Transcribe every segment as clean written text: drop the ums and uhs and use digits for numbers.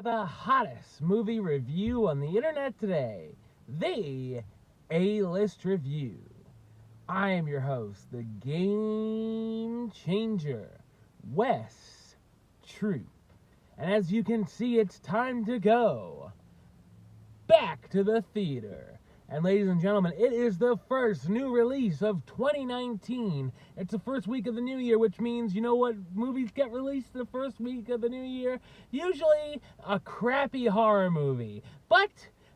for the hottest movie review on the internet today, the A-List Review. I am your host, the Game Changer, Wes Troop. And as you can see, it's time to go back to the theater. And ladies and gentlemen, it is the first new release of 2019. It's the first week of the new year, which means, you know what movies get released the first week of the new year? Usually a crappy horror movie. But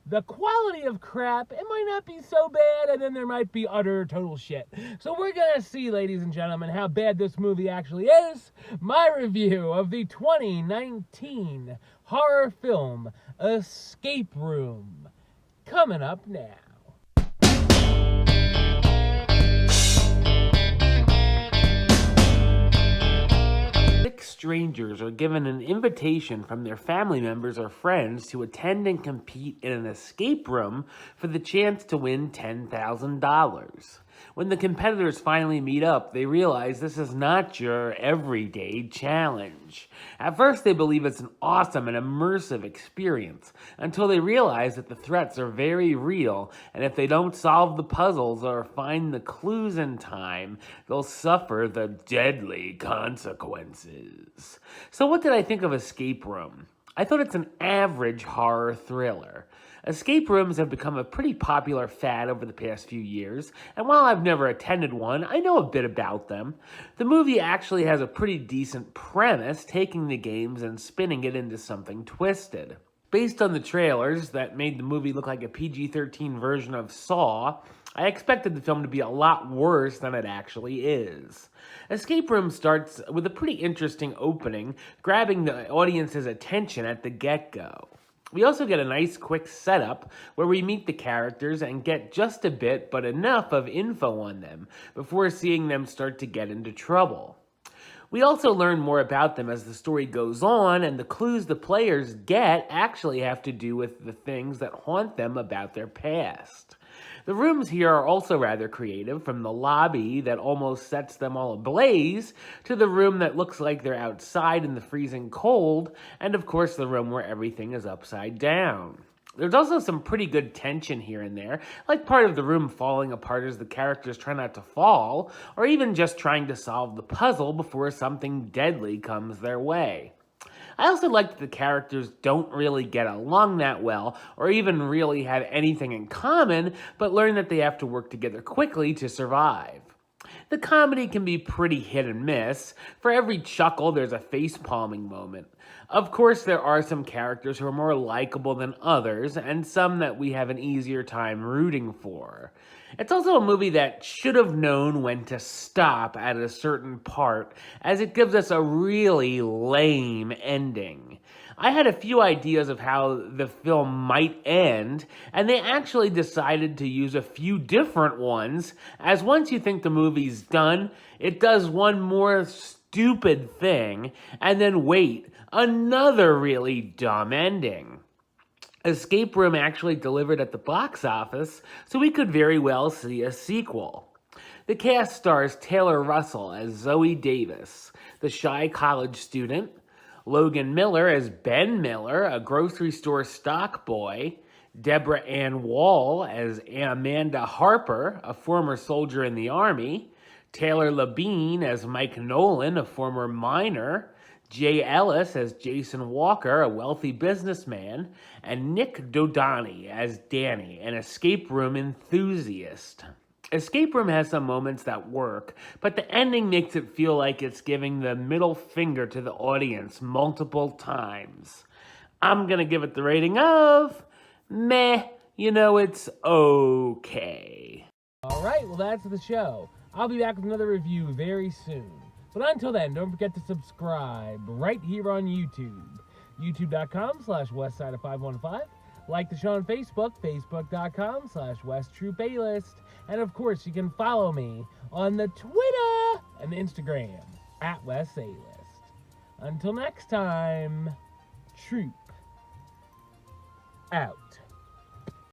the quality of crap, it might not be so bad, and then there might be utter total shit. So we're gonna see, ladies and gentlemen, how bad this movie actually is. My review of the 2019 horror film, Escape Room, coming up now. Six strangers are given an invitation from their family members or friends to attend and compete in an escape room for the chance to win $10,000. When the competitors finally meet up, they realize this is not your everyday challenge. At first, they believe it's an awesome and immersive experience, until they realize that the threats are very real, and if they don't solve the puzzles or find the clues in time, they'll suffer the deadly consequences. So what did I think of Escape Room? I thought it's an average horror thriller. Escape rooms have become a pretty popular fad over the past few years, and while I've never attended one, I know a bit about them. The movie actually has a pretty decent premise, taking the games and spinning it into something twisted. Based on the trailers that made the movie look like a PG-13 version of Saw, I expected the film to be a lot worse than it actually is. Escape Room starts with a pretty interesting opening, grabbing the audience's attention at the get-go. We also get a nice quick setup where we meet the characters and get just a bit, but enough of info on them before seeing them start to get into trouble. We also learn more about them as the story goes on, and the clues the players get actually have to do with the things that haunt them about their past. The rooms here are also rather creative, from the lobby that almost sets them all ablaze, to the room that looks like they're outside in the freezing cold, and of course the room where everything is upside down. There's also some pretty good tension here and there, like part of the room falling apart as the characters try not to fall, or even just trying to solve the puzzle before something deadly comes their way. I also like that the characters don't really get along that well, or even really have anything in common, but learn that they have to work together quickly to survive. The comedy can be pretty hit and miss. For every chuckle, there's a face-palming moment. Of course, there are some characters who are more likable than others, and some that we have an easier time rooting for. It's also a movie that should have known when to stop at a certain part, as it gives us a really lame ending. I had a few ideas of how the film might end, and they actually decided to use a few different ones, as once you think the movie's done, it does one more stupid thing, and then wait, another really dumb ending. Escape Room actually delivered at the box office, so we could very well see a sequel. The cast stars Taylor Russell as Zoe Davis, the shy college student, Logan Miller as Ben Miller, a grocery store stock boy, Deborah Ann Wall as Amanda Harper, a former soldier in the Army, Taylor Labine as Mike Nolan, a former miner, Jay Ellis as Jason Walker, a wealthy businessman, and Nick Dodani as Danny, an escape room enthusiast. Escape Room has some moments that work, but the ending makes it feel like it's giving the middle finger to the audience multiple times. I'm gonna give it the rating of meh. It's okay. Alright, well that's the show. I'll be back with another review very soon. But until then, don't forget to subscribe right here on YouTube. YouTube.com/Westside515. Like the show on Facebook, Facebook.com/WestTroopAlist. And of course, you can follow me on the Twitter and Instagram @WestAlist. Until next time, Troop out.